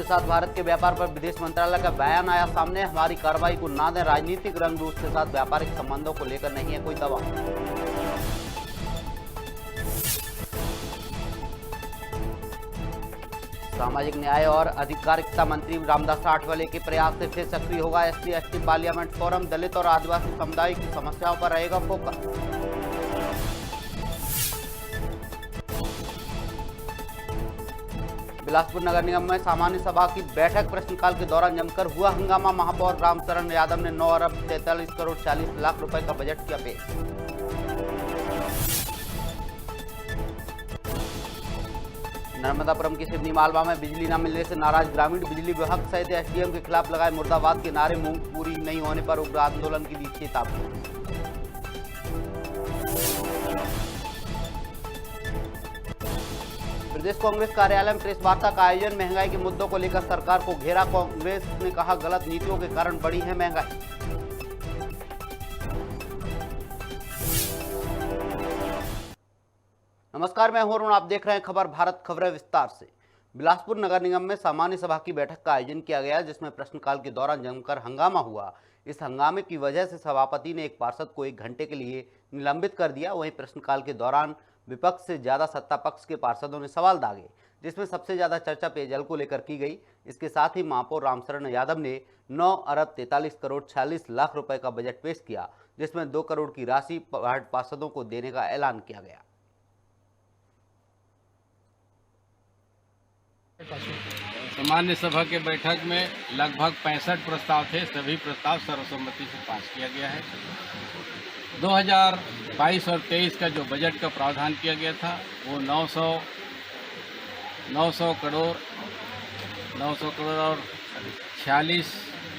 के साथ भारत के व्यापार पर विदेश मंत्रालय का बयान आया सामने। हमारी कार्रवाई को ना दें राजनीतिक रंग, रूस के साथ व्यापारिक संबंधों को लेकर नहीं है कोई दबाव। सामाजिक न्याय और अधिकारिता मंत्री रामदास आठवले के प्रयास से फिर सक्रिय होगा SC/ST पार्लियामेंट फोरम। दलित और आदिवासी समुदाय की समस्याओं पर रहेगा फोकस। बिलासपुर नगर निगम में सामान्य सभा की बैठक, प्रश्नकाल के दौरान जमकर हुआ हंगामा। महापौर रामशरण यादव ने 9 अरब 43 करोड़ 40 लाख रुपए का बजट किया पेश। नर्मदापुरम की सिवनी मालवा में बिजली न मिलने से नाराज ग्रामीण, बिजली विभाग सहित SDM के खिलाफ लगाए मुर्दाबाद के नारे। मांग पूरी नहीं होने पर उग्र आंदोलन की दी चेतावनी। प्रदेश कांग्रेस कार्यालय में प्रेस वार्ता का आयोजन। महंगाई के मुद्दों को लेकर सरकार को घेरा। कांग्रेस ने कहा गलत नीतियों के कारण बढ़ी है महंगाई। नमस्कार, मैं हूं अरुण, आप देख रहे हैं खबर भारत। खबरें विस्तार से। बिलासपुर नगर निगम में सामान्य सभा की बैठक का आयोजन किया गया, जिसमें प्रश्नकाल के दौरान जमकर हंगामा हुआ। इस हंगामे की वजह से सभापति ने एक पार्षद को 1 घंटे के लिए निलंबित कर दिया। वहीं प्रश्नकाल के दौरान विपक्ष से ज्यादा सत्ता पक्ष के पार्षदों ने सवाल दागे, जिसमें सबसे ज्यादा चर्चा पेयजल को लेकर की गई। इसके साथ ही महापौर रामशरण यादव ने 9 अरब 43 करोड़ 40 लाख रुपए का बजट पेश किया, जिसमें 2 करोड़ की राशि पार्षदों को देने का ऐलान किया गया। सामान्य सभा के बैठक में लगभग 65 प्रस्ताव थे। सभी प्रस्ताव सर्वसम्मति से पास किया गया है। 2022 और 23 का जो बजट का प्रावधान किया गया था वो 900 करोड़ और 46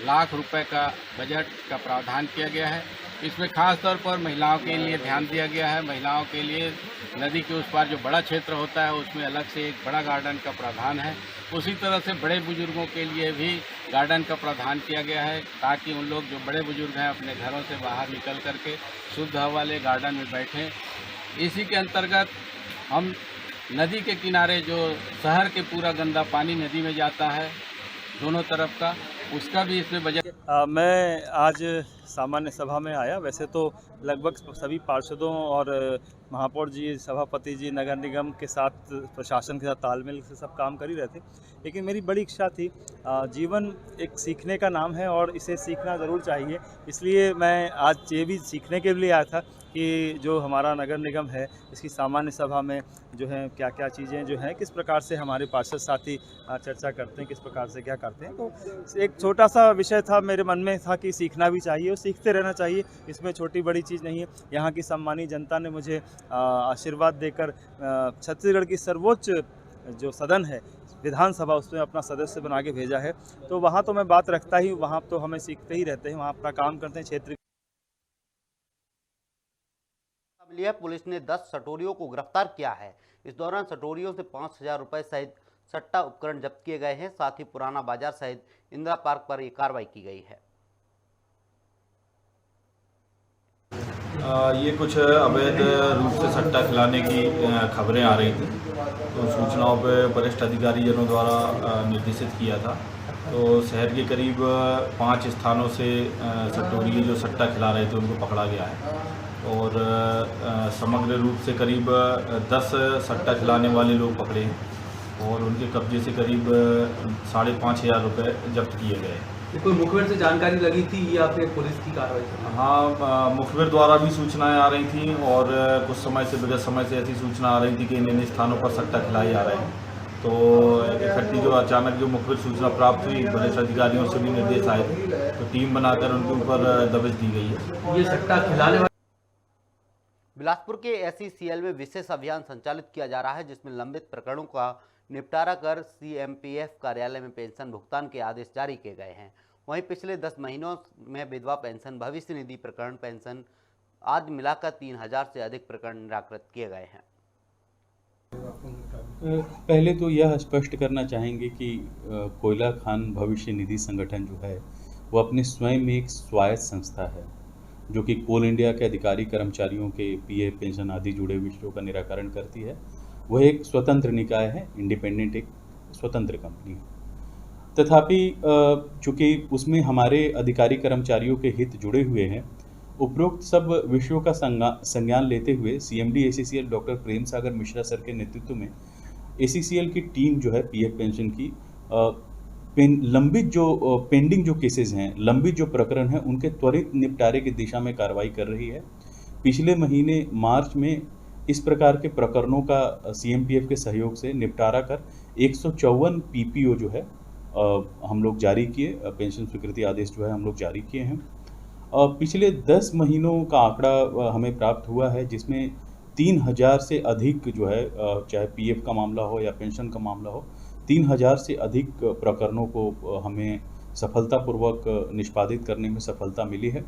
लाख रुपए का बजट का प्रावधान किया गया है। इसमें खास तौर पर महिलाओं के लिए ध्यान दिया गया है। महिलाओं के लिए नदी के उस पार जो बड़ा क्षेत्र होता है उसमें अलग से एक बड़ा गार्डन का प्रावधान है। उसी तरह से बड़े बुजुर्गों के लिए भी गार्डन का प्रावधान किया गया है, ताकि उन लोग जो बड़े बुजुर्ग हैं अपने घरों से बाहर निकल करके शुद्ध हवा वाले गार्डन में बैठें। इसी के अंतर्गत हम नदी के किनारे जो शहर के पूरा गंदा पानी नदी में जाता है दोनों तरफ का, उसका भी इसमें बजट। मैं आज सामान्य सभा में आया। वैसे तो लगभग सभी पार्षदों और महापौर जी, सभापति जी नगर निगम के साथ, प्रशासन के साथ तालमेल से सब काम कर ही रहे थे, लेकिन मेरी बड़ी इच्छा थी। जीवन एक सीखने का नाम है और इसे सीखना ज़रूर चाहिए। इसलिए मैं आज ये भी सीखने के लिए आया था कि जो हमारा नगर निगम है इसकी सामान्य सभा में जो है क्या क्या चीज़ें जो हैं, किस प्रकार से हमारे पार्षद साथी चर्चा करते हैं, किस प्रकार से क्या करते हैं। तो एक छोटा सा विषय था, मेरे मन में था कि सीखना भी चाहिए और सीखते रहना चाहिए। इसमें छोटी बड़ी चीज़ नहीं है। यहाँ की सम्मानित जनता ने मुझे आशीर्वाद देकर छत्तीसगढ़ की सर्वोच्च जो सदन है विधानसभा, उसमें अपना सदस्य बना के भेजा है। तो वहाँ तो मैं बात रखता ही, वहाँ तो हमें सीखते ही रहते हैं, वहाँ अपना काम करते हैं। क्षेत्र पुलिस ने 10 सटोरियों को गिरफ्तार किया है। इस दौरान सटोरियों से 5000 रुपए सहित सट्टा उपकरण जब्त किए गए हैं। साथ ही पुराना बाजार सहित इंदिरा पार्क पर यह कार्रवाई की गई है। ये कुछ अवैध रूप से सट्टा खिलाने की खबरें आ रही थी, तो सूचनाओं पर वरिष्ठ अधिकारी जनों द्वारा निर्देशित किया था। तो शहर के करीब 5 स्थानों से सट्टोरी जो सट्टा खिला रहे थे उनको पकड़ा गया है और समग्र रूप से करीब 10 सट्टा खिलाने वाले लोग पकड़े हैं और उनके कब्जे से करीब 5,500 रुपये जब्त किए गए। कोई मुखबिर से जानकारी लगी थी या फिर पुलिस की कार्रवाई? हाँ, मुखबिर द्वारा भी सूचनाएं आ रही थी और कुछ समय से विगत समय से ऐसी सूचना आ रही थी कि इन स्थानों पर सट्टा खिलाए जा रहे हैं। तो इकट्ठी जो अचानक जो मुखबिर सूचना प्राप्त हुई, वरिष्ठ अधिकारियों से भी निर्देश आए थे, तो टीम बनाकर उनके ऊपर दबिश दी गई है। ये सट्टा खिलाने वाले बिलासपुर के SECL में विशेष अभियान संचालित किया जा रहा है, जिसमें लंबित प्रकरणों का निपटारा कर CMPF कार्यालय में पेंशन भुगतान के आदेश जारी किए गए हैं। वहीं पिछले 10 महीनों में विधवा पेंशन, भविष्य निधि प्रकरण, पेंशन आदि मिलाकर 3000 से अधिक प्रकरण निराकृत किए गए हैं। पहले तो यह स्पष्ट करना चाहेंगे कि कोयला खान भविष्य निधि संगठन जो है वो अपने स्वयं में एक स्वायत्त संस्था है, जो कि कोल इंडिया के अधिकारी कर्मचारियों के PF पेंशन आदि जुड़े विषयों का निराकरण करती है। वह एक स्वतंत्र निकाय है, इंडिपेंडेंट, एक स्वतंत्र कंपनी है। तथापि चूँकि उसमें हमारे अधिकारी कर्मचारियों के हित जुड़े हुए हैं, उपरोक्त सब विषयों का संज्ञान लेते हुए CMD ACCL doctor Prem Sagar Mishra sir के नेतृत्व में एसीसीएल की टीम जो है पीएफ पेंशन की लंबित जो पेंडिंग जो केसेस हैं, लंबित जो प्रकरण हैं, उनके त्वरित निपटारे की दिशा में कार्रवाई कर रही है। पिछले महीने मार्च में इस प्रकार के प्रकरणों का सीएमपीएफ के सहयोग से निपटारा कर 154 पीपीओ जो है हम लोग जारी किए, पेंशन स्वीकृति आदेश जो है हम लोग जारी किए हैं। पिछले 10 महीनों का आंकड़ा हमें प्राप्त हुआ है, जिसमें 3000 से अधिक जो है, चाहे पीएफ का मामला हो या पेंशन का मामला हो, 3000 से अधिक प्रकरणों को हमें सफलतापूर्वक निष्पादित करने में सफलता मिली है।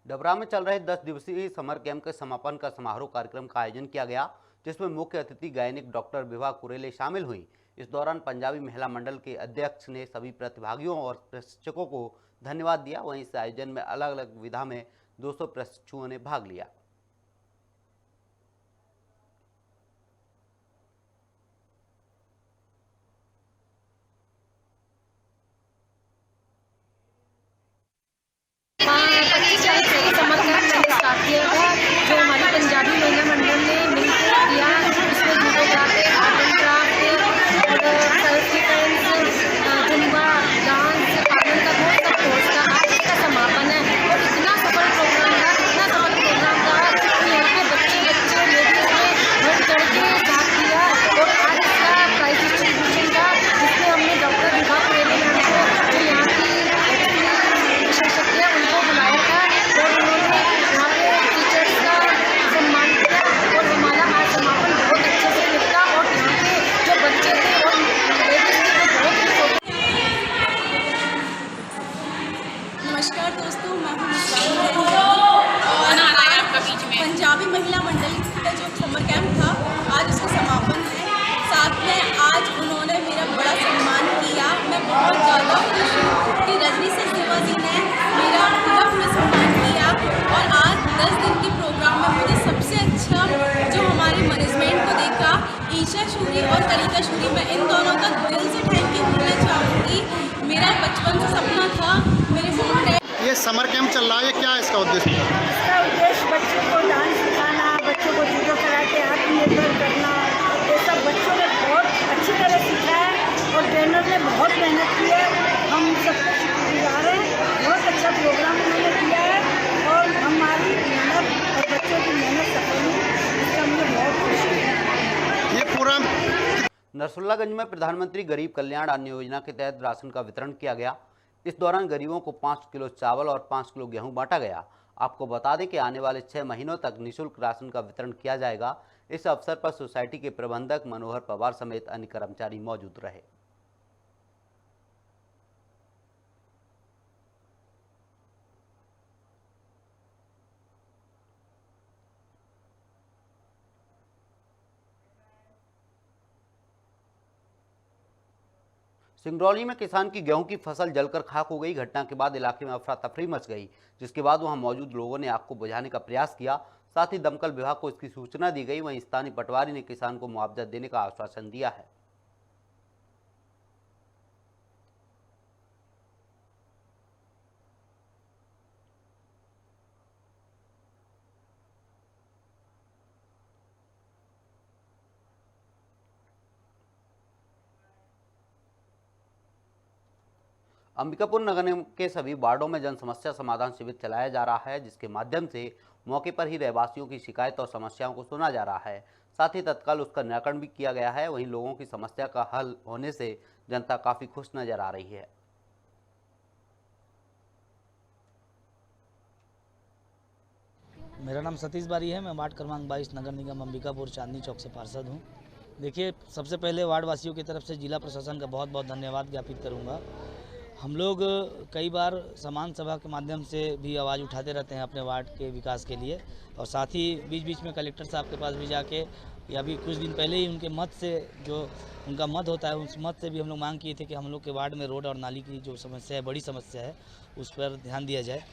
डबरा में चल रहे 10 दिवसीय समर कैंप के समापन का समारोह कार्यक्रम का आयोजन किया गया, जिसमें मुख्य अतिथि गायनिक डॉक्टर विभा कुरेले शामिल हुई। इस दौरान पंजाबी महिला मंडल के अध्यक्ष ने सभी प्रतिभागियों और प्रशिक्षकों को धन्यवाद दिया। वहीं इस आयोजन में अलग अलग विधा में 200 प्रशिक्षुओं ने भाग लिया। समर कैंप मैंने स्टार्ट किया था, जो हमारी पंजाबी महिला मंडल ने मिलकर किया। इसमें judo karate, art and craft और सेल्फ डिफेंस, जुम्बा, डांस, पालन का बहुत सब कोर्स था। आज इसका समापन है और इतना सफल प्रोग्राम था कि यहाँ पे बच्चे लेडीज ने बढ़ चढ़ के साथ दिया। और आज इसका प्राइज डिस्ट्रीब्यूशन था, जिसमें हमने डॉक्टर विभा कुरेले मैम को, जो यहाँ की विशेषज्ञ उनको बुलाया था और उन्होंने यहाँ पे टीचर्स का सम्मान किया। और हमारा आज समापन बहुत अच्छे से निपटा और यहाँ पे जो बच्चे थे और लेडीज थे वो बहुत खुश हो गए। नमस्कार दोस्तों, मैं हूँ मुस्कान और आज पंजाबी महिला मंडल का जो समर कैंप था, आज उसका समापन है। साथ में आज उन्होंने मेरा बड़ा सम्मान किया। मैं बहुत ज़्यादा खुश हूँ कि रजनी सचदेवा जी ने मेरा पूरा सम्मान किया। और आज 10 दिन के प्रोग्राम में मुझे सबसे अच्छा जो हमारे मैनेजमेंट को देखा, ईशा शूरी और कलिका शूरी, मैं इन दोनों का दिल से थैंक यू बोलना चाहूँगी। मेरा बचपन से सपना था, मेरे मॉम डैड। ये समर कैंप चल रहा है, क्या है इसका उद्देश्य? इसका उद्देश्य बच्चों को डांस सिखाना, बच्चों को जूडो कराटे, आत्मनिर्भर करना, ये सब बच्चों ने बहुत अच्छी तरह सीखा है और ट्रेनर ने बहुत मेहनत की है। हम सबको शुक्रगुजार हैं। बहुत अच्छा प्रोग्राम उन्होंने किया है और हमारी मेहनत और बच्चों की मेहनत सफल हुई, इसका मुझे बहुत खुशी है। ये पूरा नरसुल्लागंज में प्रधानमंत्री गरीब कल्याण अन्न योजना के तहत राशन का वितरण किया गया। इस दौरान गरीबों को 5 किलो चावल और 5 किलो गेहूं बांटा गया। आपको बता दें कि आने वाले 6 महीनों तक निःशुल्क राशन का वितरण किया जाएगा। इस अवसर पर सोसाइटी के प्रबंधक मनोहर पवार समेत अन्य कर्मचारी मौजूद रहे। सिंगरौली में किसान की गेहूं की फसल जलकर खाक हो गई। घटना के बाद इलाके में अफरा तफरी मच गई, जिसके बाद वहां मौजूद लोगों ने आग को बुझाने का प्रयास किया। साथ ही दमकल विभाग को इसकी सूचना दी गई। वहीं स्थानीय पटवारी ने किसान को मुआवजा देने का आश्वासन दिया है। अंबिकापुर नगर निगम के सभी वार्डों में जन समस्या समाधान शिविर चलाया जा रहा है, जिसके माध्यम से मौके पर ही रहवासियों की शिकायत और समस्याओं को सुना जा रहा है। साथ ही तत्काल उसका निराकरण भी किया गया है। वहीं लोगों की समस्या का हल होने से जनता काफ़ी खुश नजर आ रही है। मेरा नाम सतीश बारी है। मैं वार्ड क्रमांक 22 नगर निगम अंबिकापुर चांदनी चौक से पार्षद हूँ। देखिए, सबसे पहले वार्ड वासियों की तरफ से जिला प्रशासन का बहुत बहुत धन्यवाद ज्ञापित करूँगा। हम लोग कई बार समान सभा के माध्यम से भी आवाज़ उठाते रहते हैं अपने वार्ड के विकास के लिए, और साथ ही बीच बीच में कलेक्टर साहब के पास भी जाके, या भी कुछ दिन पहले ही उनके मत से, जो उनका मत होता है, उस मत से भी हम लोग मांग किए थे कि हम लोग के वार्ड में रोड और नाली की जो समस्या है, बड़ी समस्या है, उस पर ध्यान दिया जाए।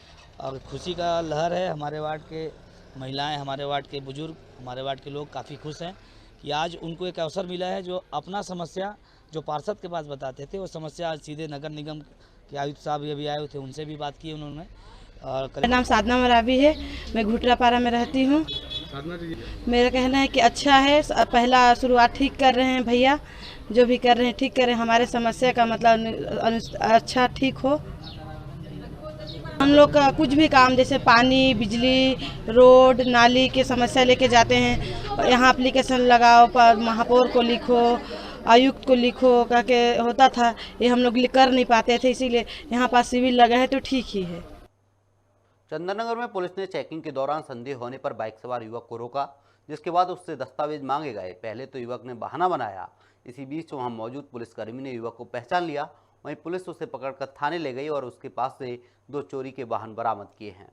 और खुशी का लहर है। हमारे वार्ड के महिलाएँ, हमारे वार्ड के बुजुर्ग, हमारे वार्ड के लोग काफ़ी खुश हैं कि आज उनको एक अवसर मिला है जो अपना समस्या जो पार्षद के पास बताते थे वो समस्या सीधे नगर निगम के आयुक्त साहब अभी आए थे, उनसे भी बात की उन्होंने। और मेरा नाम साधना मरावी है, मैं घुटरापारा में रहती हूँ। मेरा कहना है कि अच्छा है, पहला शुरुआत ठीक कर रहे हैं भैया, जो भी कर रहे हैं ठीक कर रहे हैं, हमारे समस्या का मतलब अच्छा ठीक हो। हम लोग का कुछ भी काम जैसे पानी, बिजली, रोड, नाली की समस्या लेके जाते हैं, यहाँ एप्लीकेशन लगाओ, महापौर को लिखो, आयुक्त को लिखो कह के होता था, ये हम लोग कर नहीं पाते थे, इसीलिए यहाँ पास सिविल लगा है तो ठीक ही है। चंदननगर में पुलिस ने चेकिंग के दौरान संदेह होने पर बाइक सवार युवक को रोका, जिसके बाद उससे दस्तावेज मांगे गए। पहले तो युवक ने बहाना बनाया, इसी बीच वहां मौजूद पुलिसकर्मी ने युवक को पहचान लिया। वहीं पुलिस उसे पकड़कर थाने ले गई और उसके पास से 2 चोरी के वाहन बरामद किए हैं।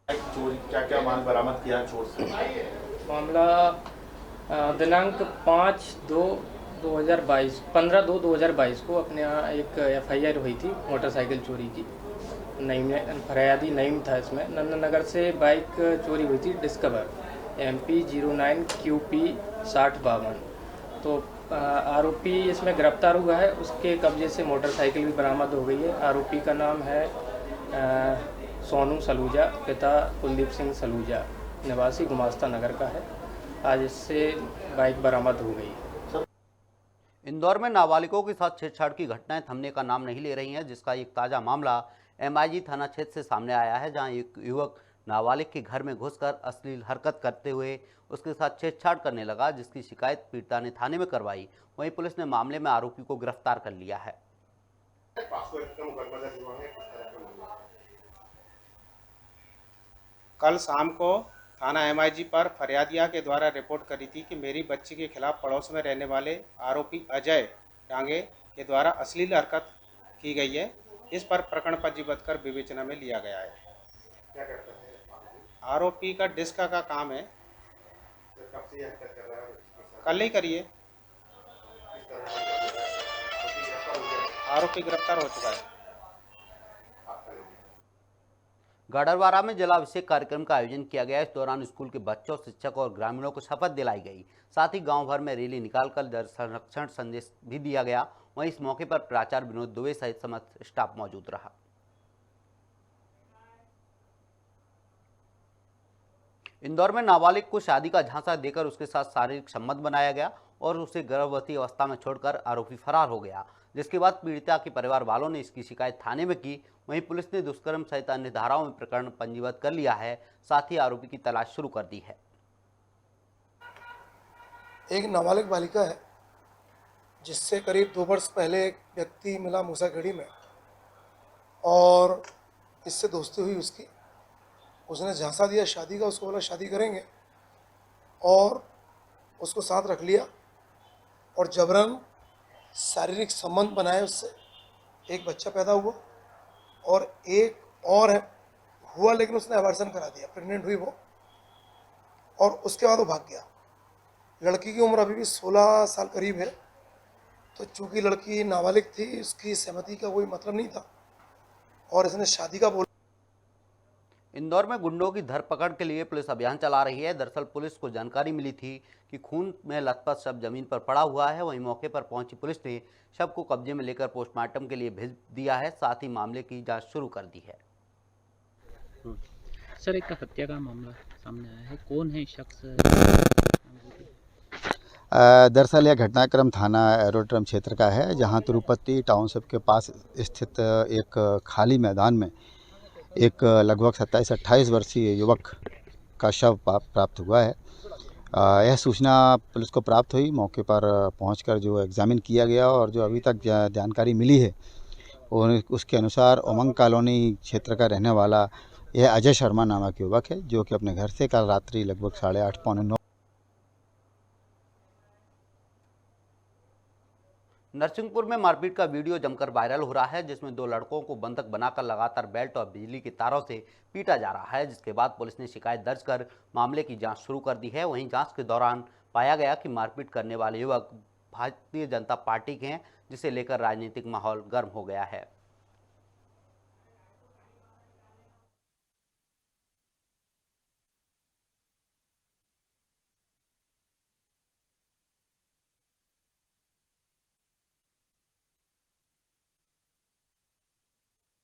चोरी क्या माल बरामद किया चोर से? मामला दिनांक 15/2/2022 को अपने यहाँ एक FIR हुई थी मोटरसाइकिल चोरी की। नईम फरियादी नईम था इसमें। नंदनगर से बाइक चोरी हुई थी डिस्कवर MP 09 QP 6052। तो आरोपी इसमें गिरफ्तार हुआ है, उसके कब्जे से मोटरसाइकिल भी बरामद हो गई है। आरोपी का नाम है सोनू सलूजा, पिता कुलदीप सिंह सलूजा, निवासी गुमास्ता नगर का है। आज इससे बाइक बरामद हो गई। इंदौर में नाबालिगों के साथ छेड़छाड़ की घटनाएं थमने का नाम नहीं ले रही हैं, जिसका एक ताज़ा मामला MIG थाना क्षेत्र से सामने आया है, जहां एक युवक नाबालिग के घर में घुसकर अश्लील हरकत करते हुए उसके साथ छेड़छाड़ करने लगा, जिसकी शिकायत पीड़िता ने थाने में करवाई। वहीं पुलिस ने मामले में आरोपी को गिरफ्तार कर लिया है। कल शाम को थाना MIG पर फरियादिया के द्वारा रिपोर्ट करी थी कि मेरी बच्ची के खिलाफ पड़ोस में रहने वाले आरोपी अजय डांगे के द्वारा अश्लील हरकत की गई है। इस पर प्रकरण पंजीबद्ध कर विवेचना में लिया गया है। क्या करता है आरोपी? का डिस्का का काम है। कब से हरकत कर रहा है? कल ही करिए। आरोपी गिरफ्तार हो चुका है। गाडरवारा में जलाभिषेक कार्यक्रम का आयोजन किया गया। इस दौरान स्कूल के बच्चों, शिक्षक और ग्रामीणों को शपथ दिलाई गई। साथ ही गांव भर में रैली निकालकर जल संरक्षण संदेश भी दिया गया। वहीं इस मौके पर प्राचार्य विनोद दुबे सहित समस्त स्टाफ मौजूद रहा। इंदौर में नाबालिग को शादी का झांसा देकर उसके साथ शारीरिक संबंध बनाया गया और उसे गर्भवती अवस्था में छोड़कर आरोपी फरार हो गया, जिसके बाद पीड़िता के परिवार वालों ने इसकी शिकायत थाने में की। वहीं पुलिस ने दुष्कर्म सहित अन्य धाराओं में प्रकरण पंजीबद्ध कर लिया है। साथ ही आरोपी की तलाश शुरू कर दी है। एक नाबालिग बालिका है जिससे करीब 2 वर्ष पहले एक व्यक्ति मिला मूसाखेड़ी में और इससे दोस्ती हुई उसकी। उसने झांसा दिया शादी का, उसको बोला शादी करेंगे और उसको साथ रख लिया और जबरन शारीरिक संबंध बनाए उससे। एक बच्चा पैदा हुआ और एक और हुआ, लेकिन उसने अबॉर्शन करा दिया, प्रेग्नेंट हुई वो, और उसके बाद वो भाग गया। लड़की की उम्र अभी भी 16 साल करीब है। तो चूंकि लड़की नाबालिग थी, उसकी सहमति का कोई मतलब नहीं था और इसने शादी का बोला। इंदौर में गुंडों की धरपकड़ के लिए पुलिस अभियान चला रही है। दरअसल पुलिस को जानकारी मिली थी कि खून में लथपथ शव जमीन पर पड़ा हुआ है। वहीं मौके पर पहुंची पुलिस ने शव को कब्जे में लेकर पोस्टमार्टम के लिए भेज दिया है। साथ ही मामले की जांच शुरू कर दी है। सर, एक हत्या का मामला सामने आया है, कौन है शख्स? दरअसल यह घटनाक्रम थाना एरोड्रम क्षेत्र का है, जहां तिरुपति टाउनशिप के पास स्थित एक खाली मैदान में एक लगभग 27-28 वर्षीय युवक का शव प्राप्त हुआ है। यह सूचना पुलिस को प्राप्त हुई। मौके पर पहुंचकर जो एग्जामिन किया गया और जो अभी तक जानकारी मिली है उसके अनुसार उमंग कॉलोनी क्षेत्र का रहने वाला यह अजय शर्मा नामक युवक है, जो कि अपने घर से कल रात्रि लगभग 8:30 पौने 9 नरसिंहपुर में मारपीट का वीडियो जमकर वायरल हो रहा है, जिसमें 2 लड़कों को बंधक बनाकर लगातार बेल्ट और बिजली की तारों से पीटा जा रहा है, जिसके बाद पुलिस ने शिकायत दर्ज कर मामले की जांच शुरू कर दी है। वहीं जांच के दौरान पाया गया कि मारपीट करने वाले युवक भारतीय जनता पार्टी के हैं, जिसे लेकर राजनीतिक माहौल गर्म हो गया है।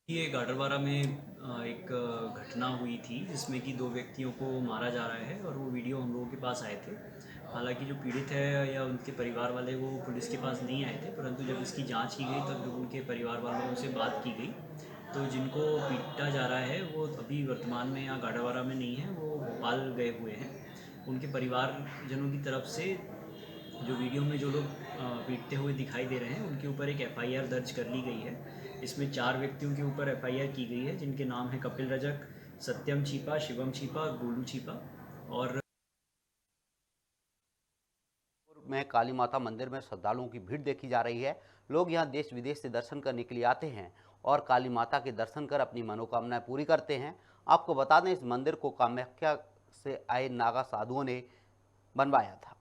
ये गाडरवारा में एक घटना हुई थी जिसमें कि 2 व्यक्तियों को मारा जा रहा है और वो वीडियो हम लोगों के पास आए थे। हालांकि जो पीड़ित है या उनके परिवार वाले वो पुलिस के पास नहीं आए थे, परंतु जब इसकी जांच की गई तब जब उनके परिवार वालों से बात की गई तो जिनको पीटा जा रहा है वो अभी वर्तमान में यहाँ गाडरवारा में नहीं है, वो भोपाल गए हुए हैं। उनके परिवारजनों की तरफ से जो वीडियो में जो लोग पीटते हुए दिखाई दे रहे हैं उनके ऊपर एक FIR दर्ज कर ली गई है। इसमें 4 व्यक्तियों के ऊपर FIR की गई है जिनके नाम है कपिल रजक, सत्यम छीपा, शिवम छीपा, गोलू छीपा। और में काली माता मंदिर में श्रद्धालुओं की भीड़ देखी जा रही है। लोग यहां देश विदेश से दर्शन करने के लिए आते हैं और काली माता के दर्शन कर अपनी मनोकामनाएं पूरी करते हैं। आपको बता दें, इस मंदिर को कामाख्या से आए नागा साधुओं ने बनवाया था।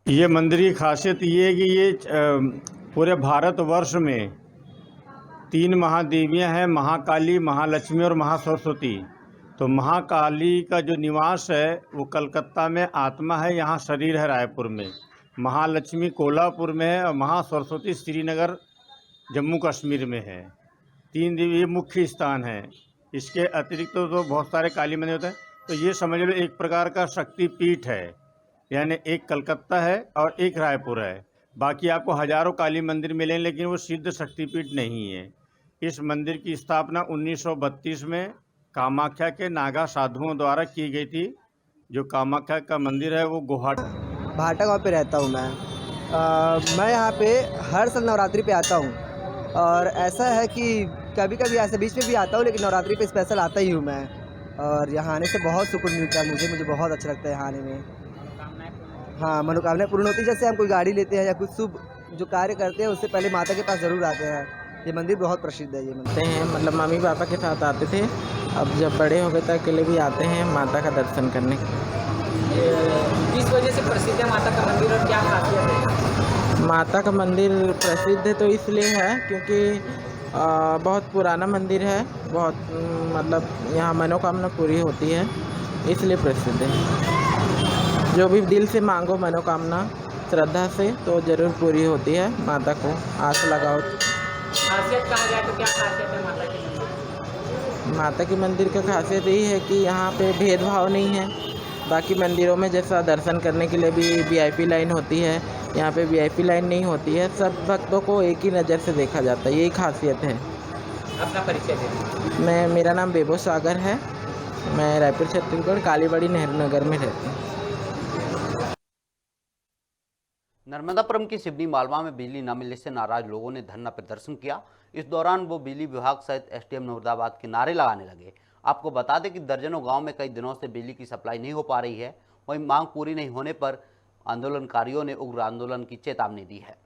ये मंदिर की खासियत ये है कि ये पूरे भारतवर्ष में 3 महादेवियां हैं, महाकाली, महालक्ष्मी और महासरस्वती। तो महाकाली का जो निवास है वो कलकत्ता में आत्मा है, यहाँ शरीर है रायपुर में। महालक्ष्मी कोल्हापुर में है और महासरस्वती श्रीनगर जम्मू कश्मीर में है। 3 देवी मुख्य स्थान हैं। इसके अतिरिक्त तो बहुत सारे काली मंदिर होते हैं। तो ये समझ लो एक प्रकार का शक्तिपीठ है, यानी एक कलकत्ता है और एक रायपुर है। बाकी आपको हजारों काली मंदिर मिलेंगे लेकिन वो सिद्ध शक्तिपीठ नहीं है। इस मंदिर की स्थापना 1932 में कामाख्या के नागा साधुओं द्वारा की गई थी। जो कामाख्या का मंदिर है वो गुवाहाटी भाटा गाँव पे रहता हूँ मैं यहाँ पे हर साल नवरात्रि पे आता हूँ और ऐसा है कि कभी कभी ऐसे बीच में भी आता हूँ, लेकिन नवरात्रि पे स्पेशल आता ही हूँ मैं। और यहाँ आने से बहुत सुकून मिलता है मुझे बहुत अच्छा लगता है यहाँ आने में। हाँ, मनोकामनाएं पूर्ण होती है। जैसे हम कोई गाड़ी लेते हैं या कुछ शुभ जो कार्य करते हैं उससे पहले माता के पास ज़रूर आते हैं। ये मंदिर बहुत प्रसिद्ध है। ये मंदिर हैं मतलब मम्मी पापा के साथ आते थे, अब जब बड़े हो गए तो अकेले भी आते हैं माता का दर्शन करने। किस वजह से प्रसिद्ध है माता का मंदिर और क्या खासियत है? माता का मंदिर प्रसिद्ध है तो इसलिए है क्योंकि बहुत पुराना मंदिर है, बहुत मतलब यहाँ मनोकामना पूरी होती है, इसलिए प्रसिद्ध है। जो भी दिल से मांगो मनोकामना श्रद्धा से तो ज़रूर पूरी होती है। माता को आस लगाओ। खासियत कहा जाए तो क्या खासियत है माता की मंदिर? माता की मंदिर का खासियत यही है कि यहाँ पे भेदभाव नहीं है। बाकी मंदिरों में जैसा दर्शन करने के लिए भी VIP लाइन होती है, यहाँ पे VIP लाइन नहीं होती है। सब भक्तों को एक ही नज़र से देखा जाता है, यही खासियत है। अपना परिचय दें। मेरा नाम बेबो सागर है, मैं रायपुर छत्तीसगढ़ कालीबाड़ी नेहरू नगर में रहती हूँ। नर्मदापुरम की सिवनी मालवा में बिजली न मिलने से नाराज लोगों ने धरना प्रदर्शन किया। इस दौरान वो बिजली विभाग सहित SDM मुर्दाबाद के नारे लगाने लगे। आपको बता दें कि दर्जनों गांव में कई दिनों से बिजली की सप्लाई नहीं हो पा रही है। वहीं मांग पूरी नहीं होने पर आंदोलनकारियों ने उग्र आंदोलन की चेतावनी दी है।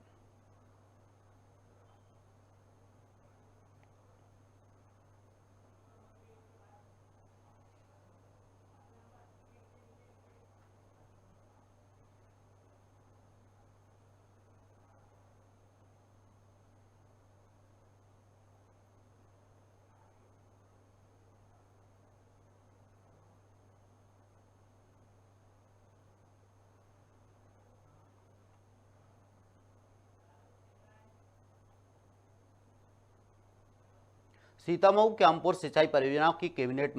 सीतामऊ क्यामपुर सिंचाई परियोजना की कैबिनेट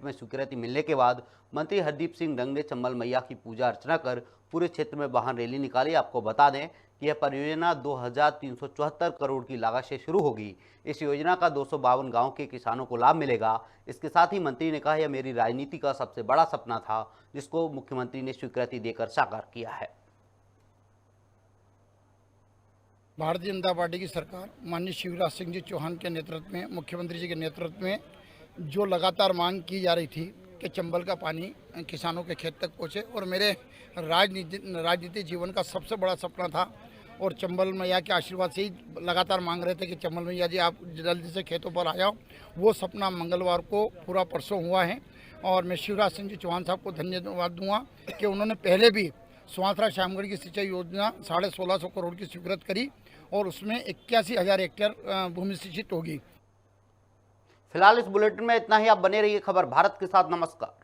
में स्वीकृति मिलने के बाद मंत्री हरदीप सिंह डंग ने चंबल मैया की पूजा अर्चना कर पूरे क्षेत्र में वाहन रैली निकाली। आपको बता दें कि यह परियोजना 2374 करोड़ की लागत से शुरू होगी। इस योजना का 252 गाँव के किसानों को लाभ मिलेगा। इसके साथ ही मंत्री ने कहा, यह मेरी राजनीति का सबसे बड़ा सपना था जिसको मुख्यमंत्री ने स्वीकृति देकर साकार किया है। भारतीय जनता पार्टी की सरकार माननीय शिवराज सिंह जी चौहान के नेतृत्व में, मुख्यमंत्री जी के नेतृत्व में जो लगातार मांग की जा रही थी कि चंबल का पानी किसानों के खेत तक पहुँचे, और मेरे राजनीतिक जीवन का सबसे बड़ा सपना था। और चंबल मैया के आशीर्वाद से ही लगातार मांग रहे थे कि चंबल मैया जी आप जल्दी से खेतों पर आ जाओ। वो सपना मंगलवार को पूरा परसों हुआ है और मैं शिवराज सिंह जी चौहान साहब को धन्यवाद दूंगा कि उन्होंने पहले भी स्वाथरा श्यामगढ़ की सिंचाई योजना 1650 करोड़ की स्वीकृत करी और उसमें 81,000 हेक्टेयर भूमि सिंचित होगी। फिलहाल इस बुलेटिन में इतना ही। आप बने रहिए खबर भारत के साथ। नमस्कार।